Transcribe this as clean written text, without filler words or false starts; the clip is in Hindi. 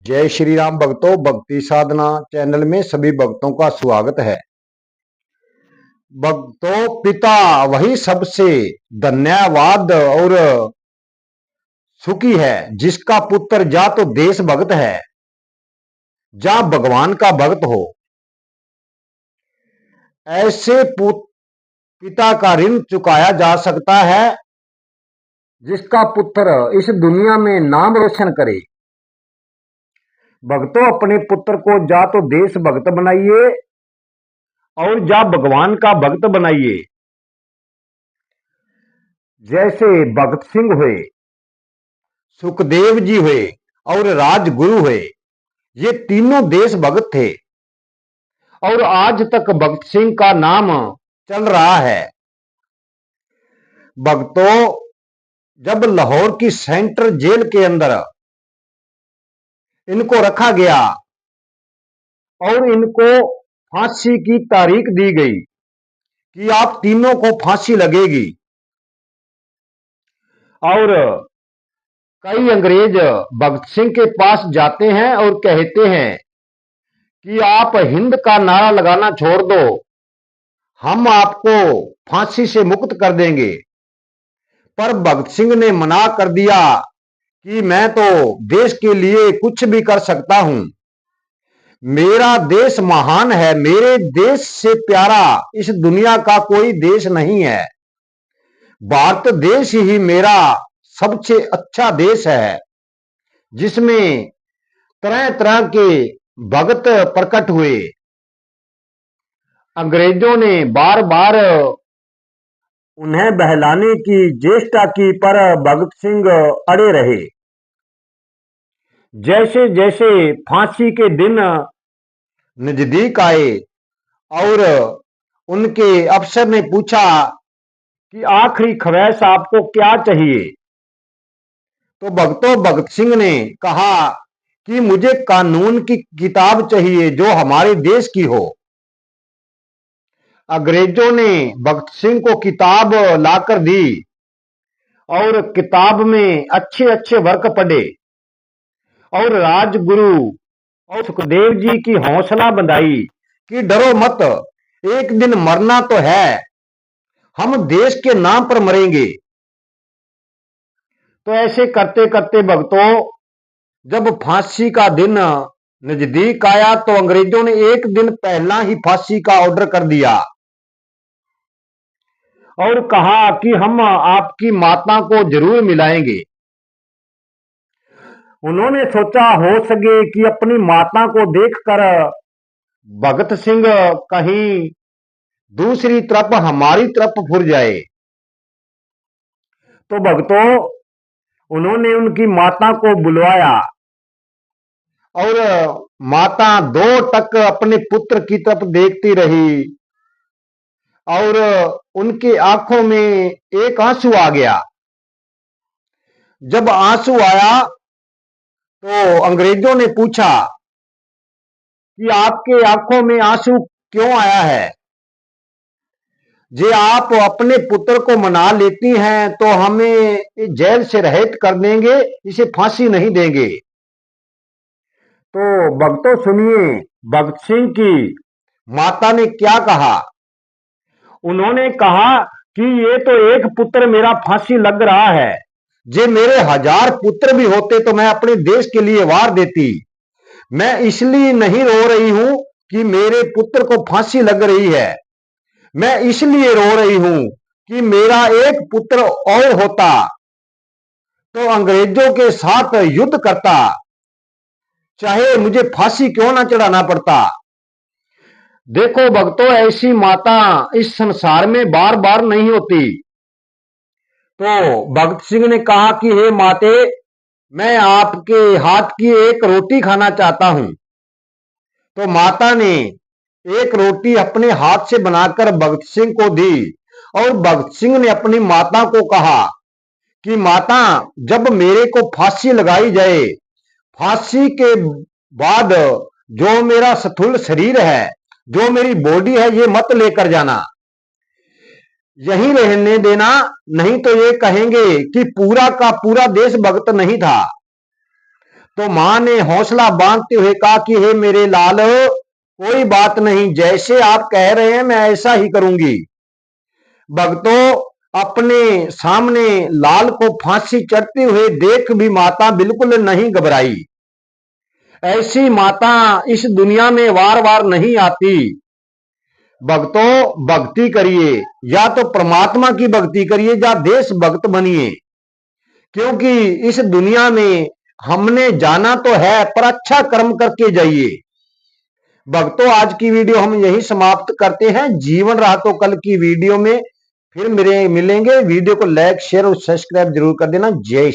जय श्री राम भक्तों। भक्ति साधना चैनल में सभी भक्तों का स्वागत है। भक्तों, पिता वही सबसे धन्यवाद और सुखी है जिसका पुत्र जा तो देश भक्त है, जा भगवान का भक्त हो। ऐसे पिता का ऋण चुकाया जा सकता है जिसका पुत्र इस दुनिया में नाम रोशन करे। भक्तों, अपने पुत्र को जा तो देश भक्त बनाइए और जा भगवान का भक्त बनाइए। जैसे भगत सिंह हुए, सुखदेव जी हुए और राजगुरु हुए, ये तीनों देश भक्त थे और आज तक भगत सिंह का नाम चल रहा है। भक्तों, जब लाहौर की सेंट्रल जेल के अंदर इनको रखा गया और इनको फांसी की तारीख दी गई कि आप तीनों को फांसी लगेगी, और कई अंग्रेज भगत सिंह के पास जाते हैं और कहते हैं कि आप हिंद का नारा लगाना छोड़ दो, हम आपको फांसी से मुक्त कर देंगे। पर भगत सिंह ने मना कर दिया कि मैं तो देश के लिए कुछ भी कर सकता हूं, मेरा देश महान है, मेरे देश से प्यारा इस दुनिया का कोई देश नहीं है, भारत देश ही मेरा सबसे अच्छा देश है जिसमें तरह तरह के भगत प्रकट हुए। अंग्रेजों ने बार बार उन्हें बहलाने की चेष्टा की पर भगत सिंह अड़े रहे। जैसे जैसे फांसी के दिन नजदीक आए और उनके अफसर ने पूछा कि आखिरी ख्वाहिश आपको क्या चाहिए, तो भक्तों भगत सिंह ने कहा कि मुझे कानून की किताब चाहिए जो हमारे देश की हो। अंग्रेजों ने भगत सिंह को किताब लाकर दी और किताब में अच्छे अच्छे वर्क पढ़े और राजगुरु और सुखदेव जी की हौसला बंधाई कि डरो मत, एक दिन मरना तो है, हम देश के नाम पर मरेंगे। तो ऐसे करते करते भक्तों, जब फांसी का दिन नजदीक आया तो अंग्रेजों ने एक दिन पहला ही फांसी का ऑर्डर कर दिया और कहा कि हम आपकी माता को जरूर मिलाएंगे। उन्होंने सोचा हो सके कि अपनी माता को देखकर भगत सिंह कहीं दूसरी तरफ हमारी तरफ फिर जाए। तो भक्तों, उन्होंने उनकी माता को बुलवाया और माता दो टक अपने पुत्र की तरफ देखती रही और उनके आंखों में एक आंसू आ गया। जब आंसू आया तो अंग्रेजों ने पूछा कि आपके आंखों में आंसू क्यों आया है, जे आप अपने पुत्र को मना लेती हैं तो हमें जेल से रहित कर देंगे, इसे फांसी नहीं देंगे। तो भक्तों सुनिए, भगत सिंह की माता ने क्या कहा। उन्होंने कहा कि ये तो एक पुत्र मेरा फांसी लग रहा है, जे मेरे 1000 पुत्र भी होते तो मैं अपने देश के लिए वार देती। मैं इसलिए नहीं रो रही हूं कि मेरे पुत्र को फांसी लग रही है, मैं इसलिए रो रही हूं कि मेरा एक पुत्र और होता तो अंग्रेजों के साथ युद्ध करता, चाहे मुझे फांसी क्यों ना चढ़ाना पड़ता। देखो भक्तों, ऐसी माता इस संसार में बार बार नहीं होती। तो भगत सिंह ने कहा कि हे माते, मैं आपके हाथ की एक रोटी खाना चाहता हूं। तो माता ने एक रोटी अपने हाथ से बनाकर भगत सिंह को दी और भगत सिंह ने अपनी माता को कहा कि माता, जब मेरे को फांसी लगाई जाए, फांसी के बाद जो मेरा स्थूल शरीर है, जो मेरी बॉडी है, ये मत लेकर जाना, यहीं रहने देना, नहीं तो ये कहेंगे कि पूरा का पूरा देश भक्त नहीं था। तो मां ने हौसला बांधते हुए कहा कि हे मेरे लाल, कोई बात नहीं, जैसे आप कह रहे हैं मैं ऐसा ही करूंगी। भक्तों, अपने सामने लाल को फांसी चढ़ते हुए देख भी माता बिल्कुल नहीं घबराई। ऐसी माता इस दुनिया में वार वार नहीं आती। भक्तों, भक्ति करिए, या तो परमात्मा की भक्ति करिए या देशभक्त बनिए, क्योंकि इस दुनिया में हमने जाना तो है, पर अच्छा कर्म करके जाइए। भक्तों, आज की वीडियो हम यही समाप्त करते हैं। जीवन रहा तो कल की वीडियो में फिर मिलेंगे। वीडियो को लाइक, शेयर और सब्सक्राइब जरूर कर देना। जय